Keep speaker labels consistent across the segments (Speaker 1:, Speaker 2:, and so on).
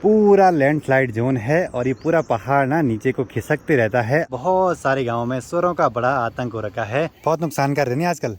Speaker 1: पूरा landslide zone है और ये पूरा पहाड़ ना नीचे को खिसकते रहता है। बहुत सारे गाँव में सुरों का बड़ा आतंक हो रखा है। बहुत नुकसान कर रहे हैं आजकल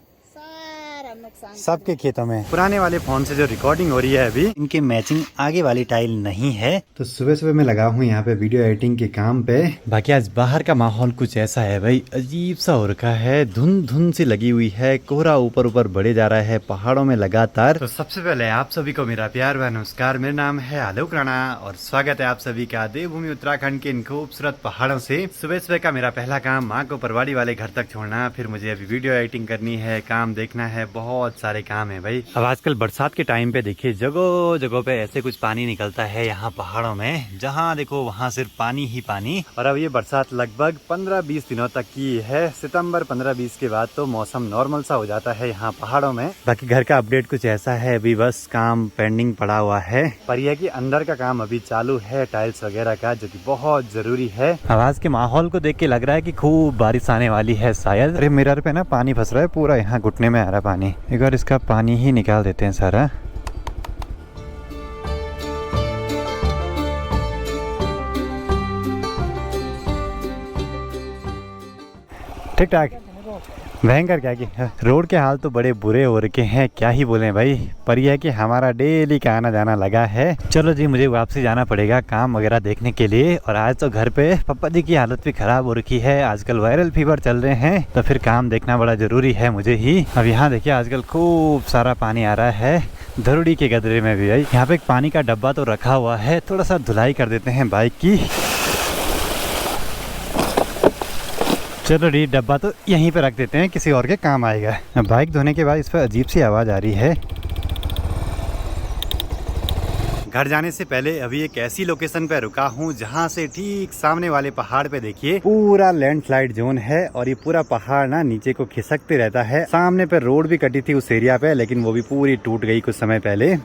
Speaker 1: सबके खेतों में। पुराने वाले फोन से जो रिकॉर्डिंग हो रही है अभी, इनके मैचिंग आगे वाली टाइल नहीं है। तो सुबह सुबह मैं लगा हूँ यहाँ पे वीडियो एडिटिंग के काम पे। बाकी आज बाहर का माहौल कुछ ऐसा है भाई, अजीब सा हो रखा है। धुंध धुंध सी लगी हुई है, कोहरा ऊपर ऊपर बढ़े जा रहा है पहाड़ों में लगातार। तो सबसे पहले आप सभी को मेरा प्यार व नमस्कार। मेरा नाम है आलोक राणा और स्वागत है आप सभी का देवभूमि उत्तराखंड के इन खूबसूरत पहाड़ों से। सुबह सुबह का मेरा पहला काम माँ को परवाड़ी वाले घर तक छोड़ना, फिर मुझे अभी वीडियो एडिटिंग करनी है, काम देखना है, बहुत सारे काम है भाई। अब आजकल बरसात के टाइम पे देखिए जगह जगह पे ऐसे कुछ पानी निकलता है यहाँ पहाड़ों में, जहाँ देखो वहाँ सिर्फ पानी ही पानी। और अब ये बरसात लगभग 15-20 दिनों तक की है। सितंबर 15-20 के बाद तो मौसम नॉर्मल सा हो जाता है यहाँ पहाड़ों में। बाकी घर का अपडेट कुछ ऐसा है, अभी बस काम पेंडिंग पड़ा हुआ है, पर यह कि अंदर का काम अभी चालू है टाइल्स वगैरह का, जो कि बहुत जरूरी है। आवाज के माहौल को देख के लग रहा है कि खूब बारिश आने वाली है शायद। अरे मिरर पे ना पानी फंस रहा है पूरा, यहाँ घुटने में आ रहा है पानी। एक बार इसका पानी ही निकाल देते हैं सारा। ठीक ठाक भयंकर क्या कि रोड के हाल तो बड़े बुरे हो रखे हैं, क्या ही बोले भाई। पर यह है कि हमारा डेली का आना जाना लगा है। चलो जी, मुझे वापसी जाना पड़ेगा काम वगैरह देखने के लिए। और आज तो घर पे पापा जी की हालत भी खराब हो रखी है, आजकल वायरल फीवर चल रहे हैं, तो फिर काम देखना बड़ा जरूरी है मुझे ही। अब यहाँ देखिए आजकल खूब सारा पानी आ रहा है धरुड़ी के गदरे में भी भाई। यहाँ पे एक पानी का डब्बा तो रखा हुआ है, थोड़ा सा धुलाई कर देते हैं बाइक की। चलो डी, डब्बा तो यहीं पे रख देते हैं, किसी और के काम आएगा। बाइक धोने के बाद इस पर अजीब सी आवाज़ आ रही है। घर जाने से पहले अभी एक ऐसी लोकेशन पे रुका हूँ जहाँ से ठीक सामने वाले पहाड़ पे देखिए पूरा लैंडस्लाइड जोन है और ये पूरा पहाड़ ना नीचे को खिसकते रहता है। सामने पे रोड भी कटी थी उस एरिया पे, लेकिन वो भी पूरी टूट गई कुछ समय पहले।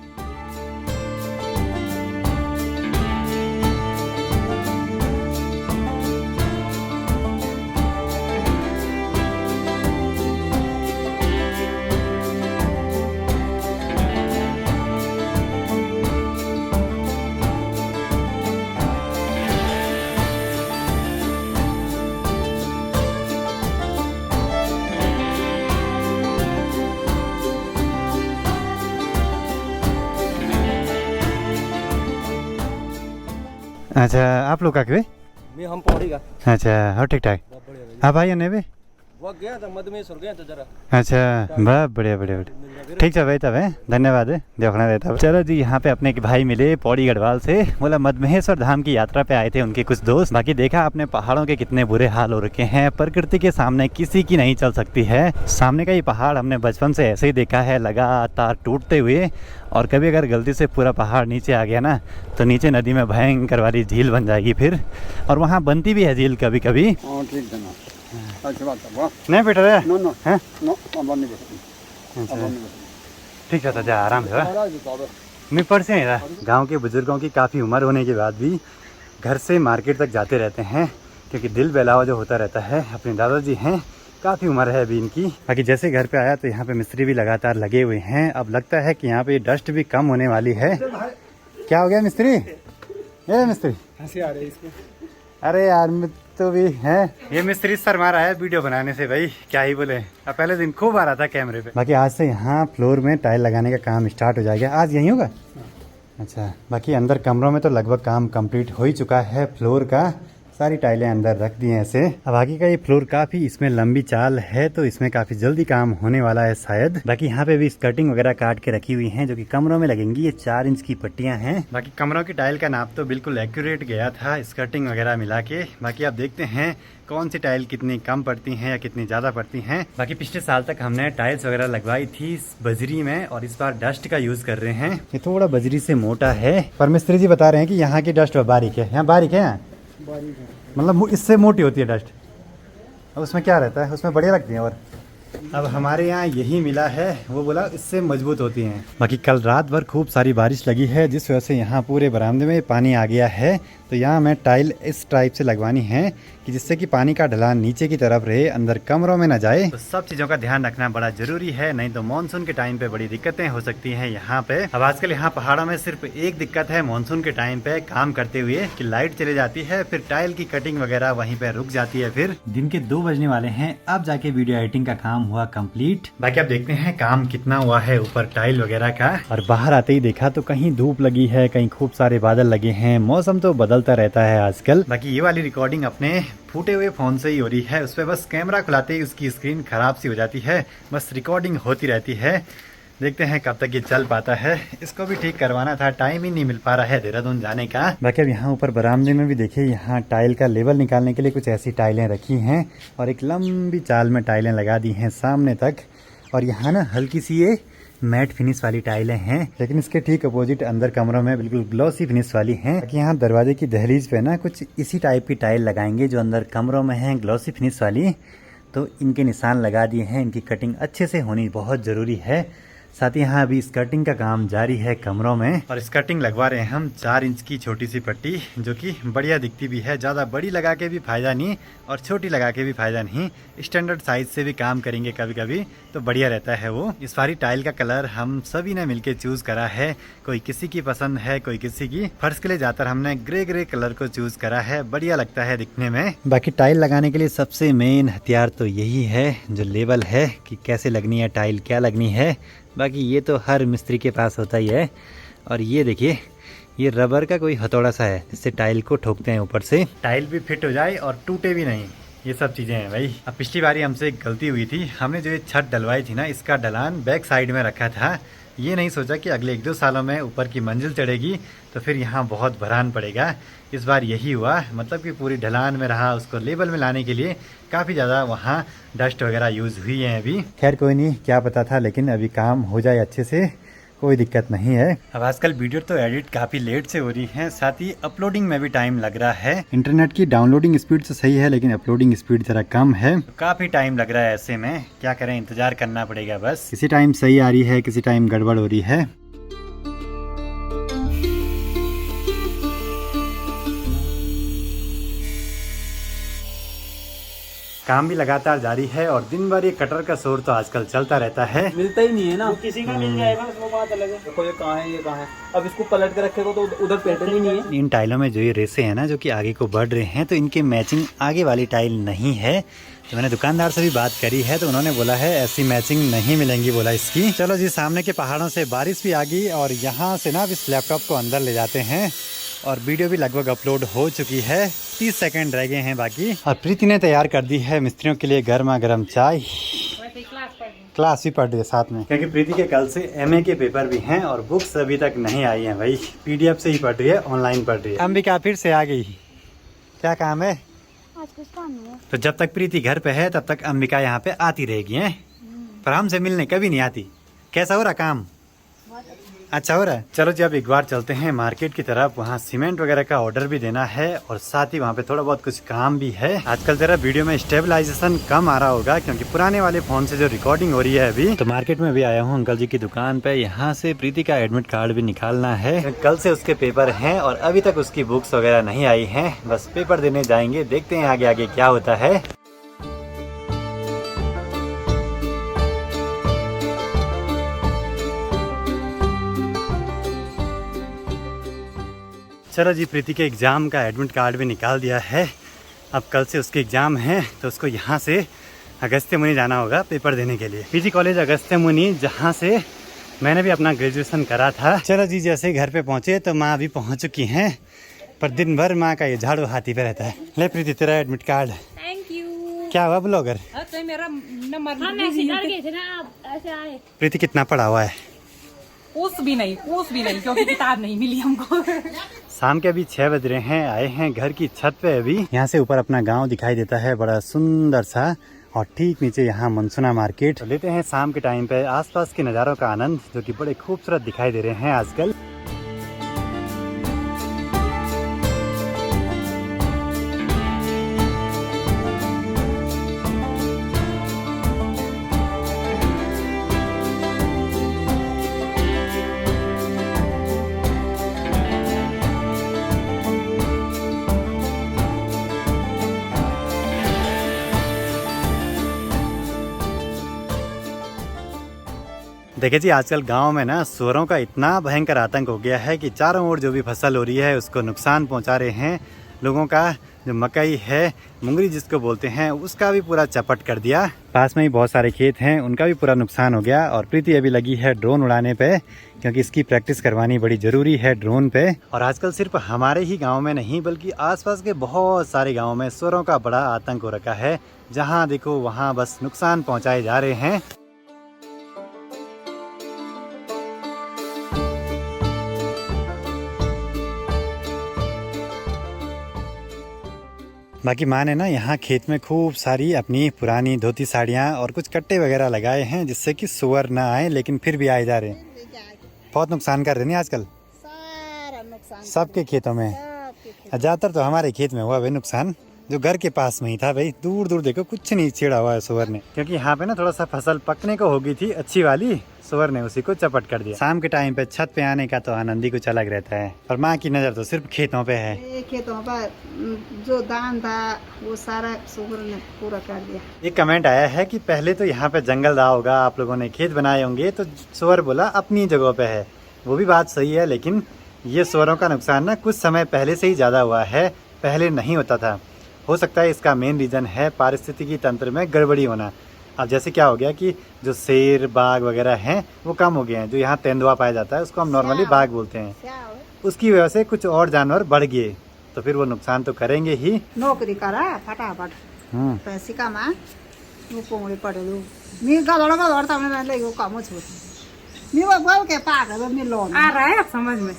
Speaker 1: अच्छा, आप लोग का क्यों?
Speaker 2: मैं हम पौड़ी का।
Speaker 1: अच्छा, और ठीक ठाक। हाँ भाई ने भी
Speaker 2: वो गया था मधुमेश्वर गया था जरा।
Speaker 1: अच्छा, बहुत बढ़िया बढ़िया बढ़िया। ठीक है भाई, तब है, धन्यवाद है, देखना रहता है। चलो जी, यहाँ पे अपने एक भाई मिले पौड़ी गढ़वाल से, बोला मधुमेश्वर धाम की यात्रा पे आए थे उनके कुछ दोस्त। बाकी देखा आपने पहाड़ों के कितने बुरे हाल हो रखे हैं, प्रकृति के सामने किसी की नहीं चल सकती है। सामने का ये पहाड़ हमने बचपन से ऐसे ही देखा है, लगातार टूटते हुए। और कभी अगर गलती से पूरा पहाड़ नीचे आ गया ना, तो नीचे नदी में भयंकर वाली झील बन जाएगी फिर, और वहाँ बनती भी है झील कभी कभी। नहीं बेटा रे, ठीक है, जा आराम से। मैं पर से गाँव के बुजुर्गों की काफ़ी उम्र होने के बाद भी घर से मार्केट तक जाते रहते हैं, क्योंकि दिल बहलावा जो होता रहता है। अपने दादाजी हैं, काफ़ी उम्र है अभी इनकी। बाकी जैसे घर पे आया तो यहाँ पे मिस्त्री भी लगातार लगे हुए हैं। अब लगता है कि यहाँ पे डस्ट भी कम होने वाली है। क्या हो गया मिस्त्री? ये मिस्त्री
Speaker 2: हंसी आ रही है इसको।
Speaker 1: अरे यार तो भी है, ये मिस्त्री सर मारा है वीडियो बनाने से भाई, क्या ही बोले। अब पहले दिन खूब आ रहा था कैमरे पे। बाकी आज से यहाँ फ्लोर में टाइल लगाने का काम स्टार्ट हो जाएगा। आज यही होगा? अच्छा, बाकी अंदर कमरों में तो लगभग काम कंप्लीट हो ही चुका है। फ्लोर का सारी टाइलें अंदर रख दी हैं ऐसे। अब आगे का ये फ्लोर काफी इसमें लंबी चाल है, तो इसमें काफी जल्दी काम होने वाला है शायद। बाकी यहाँ पे भी स्कर्टिंग वगैरह काट के रखी हुई हैं, जो कि कमरों में लगेंगी। ये 4 इंच की पट्टियां हैं। बाकी कमरों की टाइल का नाप तो बिल्कुल एक्यूरेट गया था स्कर्टिंग वगैरह मिला के। बाकी आप देखते हैं कौन सी टाइल कितनी कम पड़ती हैं या कितनी ज्यादा पड़ती हैं। बाकी पिछले साल तक हमने टाइल्स वगैरह लगवाई थी बजरी में, और इस बार डस्ट का यूज कर रहे हैं। ये थोड़ा बजरी से मोटा है, पर मिस्त्री जी बता रहे हैं कि यहाँ की डस्ट बारीक है। यहाँ बारीक है, यहाँ मतलब इससे मोटी होती है डस्ट। अब उसमें क्या रहता है, उसमें बढ़िया लगती है। और अब हमारे यहाँ यही मिला है, वो बोला इससे मजबूत होती हैं। बाकी कल रात भर खूब सारी बारिश लगी है, जिस वजह से यहाँ पूरे बरामदे में पानी आ गया है। तो यहाँ मैं टाइल इस टाइप से लगवानी है कि जिससे कि पानी का ढलान नीचे की तरफ रहे, अंदर कमरों में ना जाए। तो सब चीज़ों का ध्यान रखना बड़ा जरूरी है, नहीं तो मानसून के टाइम पे बड़ी दिक्कतें हो सकती हैं यहाँ पे। अब आजकल यहाँ पहाड़ों में सिर्फ एक दिक्कत है मानसून के टाइम पे काम करते हुए कि लाइट चले जाती है, फिर टाइल की कटिंग वगैरह वहीं पे रुक जाती है। फिर दिन के 2 बजने वाले हैं, अब जाके वीडियो एडिटिंग का काम हुआ कंप्लीट। बाकी अब देखते हैं काम कितना हुआ है ऊपर टाइल वगैरह का। और बाहर आते ही देखा तो कहीं धूप लगी है, कहीं खूब सारे बादल लगे हैं। मौसम तो बदलता रहता है आजकल। बाकी ये वाली रिकॉर्डिंग अपने फूटे हुए फोन से ही हो रही है, उस पर बस कैमरा खुलाते ही उसकी स्क्रीन खराब सी हो जाती है, बस रिकॉर्डिंग होती रहती है। देखते हैं कब तक ये चल पाता है। इसको भी ठीक करवाना था, टाइम ही नहीं मिल पा रहा है देहरादून जाने का। बाकी अब यहाँ ऊपर बरामदे में भी देखिए, यहाँ टाइल का लेवल निकालने के लिए कुछ ऐसी टाइलें रखी हैं और एक लंबी चाल में टाइलें लगा दी हैं सामने तक। और यहाँ ना हल्की सी ये मैट फिनिश वाली टाइलें हैं, लेकिन इसके ठीक अपोजिट अंदर कमरों में बिल्कुल ग्लॉसी फिनिश वाली हैं। बाकी यहाँ दरवाजे की दहलीज पे ना कुछ इसी टाइप की टाइल लगाएंगे जो अंदर कमरों में हैं, ग्लॉसी फिनिश वाली। तो इनके निशान लगा दिए हैं, इनकी कटिंग अच्छे से होनी बहुत ज़रूरी है। साथ ही यहाँ अभी स्कर्टिंग का काम जारी है कमरों में, और स्कर्टिंग लगवा रहे हैं हम 4 इंच की छोटी सी पट्टी, जो कि बढ़िया दिखती भी है। ज़्यादा बड़ी लगा के भी फायदा नहीं और छोटी लगा के भी फायदा नहीं, स्टैंडर्ड साइज से भी काम करेंगे कभी कभी तो बढ़िया रहता है वो। इस सारी टाइल का कलर हम सभी ने मिलके चूज करा है, कोई किसी की पसंद है, कोई किसी की। फर्श के लिए ज्यादातर हमने ग्रे कलर को चूज करा है, बढ़िया लगता है दिखने में। बाकी टाइल लगाने के लिए सबसे मेन हथियार तो यही है, जो लेवल है कि कैसे लगनी है टाइल, क्या लगनी है। बाकी ये तो हर मिस्त्री के पास होता ही है। और ये देखिए, ये रबर का कोई हथौड़ा सा है, जिससे टाइल को ठोकते हैं ऊपर से, टाइल भी फिट हो जाए और टूटे भी नहीं। ये सब चीज़ें हैं भाई। अब पिछली बारी हमसे एक गलती हुई थी, हमने जो ये छत डलवाई थी ना, इसका ढलान बैक साइड में रखा था। ये नहीं सोचा कि अगले 1-2 सालों में ऊपर की मंजिल चढ़ेगी तो फिर यहाँ बहुत भरान पड़ेगा। इस बार यही हुआ, मतलब कि पूरी ढलान में रहा, उसको लेवल में लाने के लिए काफ़ी ज़्यादा वहाँ डस्ट वगैरह यूज़ हुई है अभी। खैर कोई नहीं, क्या पता था, लेकिन अभी काम हो जाए अच्छे से, कोई दिक्कत नहीं है। अब आजकल वीडियो तो एडिट काफ़ी लेट से हो रही है, साथ ही अपलोडिंग में भी टाइम लग रहा है। इंटरनेट की डाउनलोडिंग स्पीड तो सही है, लेकिन अपलोडिंग स्पीड जरा कम है, काफ़ी टाइम लग रहा है। ऐसे में क्या करें, इंतजार करना पड़ेगा बस। किसी टाइम सही आ रही है, किसी टाइम गड़बड़ हो रही है। काम भी लगातार जारी है और दिन भर ये कटर का शोर तो आजकल चलता रहता है।
Speaker 2: मिलता ही नहीं है ना, किसी का मिल जाएगा वो बात अलग है। देखो ये कहाँ है, ये कहाँ है, अब इसको पलट के रखेगा तो उधर पैटर्न ही नहीं है।
Speaker 1: इन टाइलों में जो ये रेसे हैं ना, जो कि आगे को बढ़ रहे हैं, तो इनके मैचिंग आगे वाली टाइल नहीं है। तो मैंने दुकानदार से भी बात करी है, तो उन्होंने बोला है ऐसी मैचिंग नहीं मिलेंगी, बोला इसकी। चलो जी, सामने के पहाड़ों से बारिश भी आ गई और यहाँ से ना अब इस लैपटॉप को अंदर ले जाते हैं। और वीडियो भी लगभग अपलोड हो चुकी है, 30 सेकंड रह गए हैं बाकी। और प्रीति ने तैयार कर दी है मिस्त्रियों के लिए गर्मा गर्म चाय। क्लास भी पढ़ रही है साथ में, क्योंकि प्रीति के कल से MA के पेपर भी हैं और बुक्स अभी तक नहीं आई हैं भाई, PDF से ही पढ़ रही है, ऑनलाइन पढ़ रही है। अंबिका फिर से आ गई, क्या काम है?
Speaker 3: आज कुछ काम नहीं है।
Speaker 1: तो जब तक प्रीति घर पे है तब तक अंबिका यहाँ पे आती रहेगी हैं, पर हमसे मिलने कभी नहीं आती। कैसा हो रहा काम? अच्छा हो रहा है। चलो जी, अब एक बार चलते हैं मार्केट की तरफ, वहाँ सीमेंट वगैरह का ऑर्डर भी देना है और साथ ही वहाँ पे थोड़ा बहुत कुछ काम भी है। आजकल जरा वीडियो में स्टेबलाइजेशन कम आ रहा होगा, क्योंकि पुराने वाले फोन से जो रिकॉर्डिंग हो रही है अभी। तो मार्केट में भी आया हूँ अंकल जी की दुकान पे, यहाँ से प्रीति का एडमिट कार्ड भी निकालना है। कल से उसके पेपर हैं और अभी तक उसकी बुक्स वगैरह नहीं आई है, बस पेपर देने जाएंगे, देखते हैं आगे आगे क्या होता है। चलो जी, प्रीति के एग्ज़ाम का एडमिट कार्ड भी निकाल दिया है। अब कल से उसके एग्ज़ाम है, तो उसको यहाँ से अगस्त्य मुनि जाना होगा पेपर देने के लिए। PG कॉलेज अगस्त्य मुनि, जहाँ से मैंने भी अपना ग्रेजुएशन करा था। चलो जी, जैसे घर पे पहुँचे तो माँ अभी पहुँच चुकी हैं, पर दिन भर माँ का ये झाड़ू हाथी पे रहता है। ले प्रीति, तेरा एडमिट कार्ड।
Speaker 3: Thank you.
Speaker 1: क्या हुआ ब्लॉगर?
Speaker 3: तो मेरा नंबर हम ऐसे डर गए थे ना, आप ऐसे आए।
Speaker 1: प्रीति कितना पढ़ा हुआ है?
Speaker 3: पूछ भी नहीं, क्योंकि किताब नहीं मिली हमको।
Speaker 1: शाम के अभी 6 बज रहे हैं, आए हैं घर की छत पे अभी। यहाँ से ऊपर अपना गांव दिखाई देता है, बड़ा सुंदर सा, और ठीक नीचे यहाँ मनसुना मार्केट। तो लेते हैं शाम के टाइम पे आसपास के नज़ारों का आनंद, जो कि बड़े खूबसूरत दिखाई दे रहे हैं आजकल। देखिए जी, आजकल गांव में ना सुअरों का इतना भयंकर आतंक हो गया है कि चारों ओर जो भी फसल हो रही है उसको नुकसान पहुंचा रहे हैं। लोगों का जो मकई है, मुंगरी जिसको बोलते हैं, उसका भी पूरा चपट कर दिया। पास में ही बहुत सारे खेत हैं, उनका भी पूरा नुकसान हो गया। और प्रीति अभी लगी है ड्रोन उड़ाने पे, क्योंकि इसकी प्रैक्टिस करवानी बड़ी ज़रूरी है ड्रोन पे। और आजकल सिर्फ हमारे ही गांव में नहीं बल्कि आसपास के बहुत सारे गांवों में सुअरों का बड़ा आतंक हो रखा है। जहां देखो वहां बस नुकसान पहुंचाए जा रहे हैं। बाकी माँ ने ना यहाँ खेत में खूब सारी अपनी पुरानी धोती साड़ियाँ और कुछ कट्टे वगैरह लगाए हैं, जिससे कि सुअर ना आए, लेकिन फिर भी आए जा रहे हैं। बहुत नुकसान कर रहे हैं आजकल
Speaker 4: सारा नुकसान
Speaker 1: सबके खेतों में। ज़्यादातर तो हमारे खेत में हुआ भाई नुकसान, जो घर के पास में ही था भाई। दूर दूर देखो कुछ नहीं छेड़ा हुआ है सुअर ने, क्योंकि यहाँ पे ना थोड़ा सा फसल पकने को हो गई थी अच्छी वाली, सुअर ने उसी को चपट कर दिया। शाम के टाइम पे छत पे आने का तो आनंद ही कुछ अलग रहता है। और माँ की नज़र तो सिर्फ खेतों पे है।
Speaker 4: ये खेतों पर जो धान था वो सारा सुअर ने पूरा कर दिया।
Speaker 1: एक कमेंट आया है कि पहले तो यहाँ पे जंगल रहा होगा, आप लोगों ने खेत बनाए होंगे, तो सुअर बोला अपनी जगह पे है। वो भी बात सही है, लेकिन ये सुअरों का नुकसान ना कुछ समय पहले से ही ज़्यादा हुआ है, पहले नहीं होता था। हो सकता है इसका मेन रीज़न है पारिस्थितिकी तंत्र में गड़बड़ी होना। अब जैसे क्या हो गया कि जो शेर बाघ वगैरह हैं वो कम हो गए हैं। जो यहाँ तेंदुआ पाया जाता है उसको हम नॉर्मली बाघ बोलते हैं,
Speaker 4: क्या हो?
Speaker 1: उसकी वजह से कुछ और जानवर बढ़ गए, तो फिर वो नुकसान तो करेंगे ही।
Speaker 4: नौकरी करा फटाफट
Speaker 1: हम्म,
Speaker 4: पैसे कमा वो पोंगड़े पड़े मी गदड़ तब मैं ले काम छोड़ मी वो बोल के पागल मी लोन
Speaker 3: आ रहा है अब समझ में।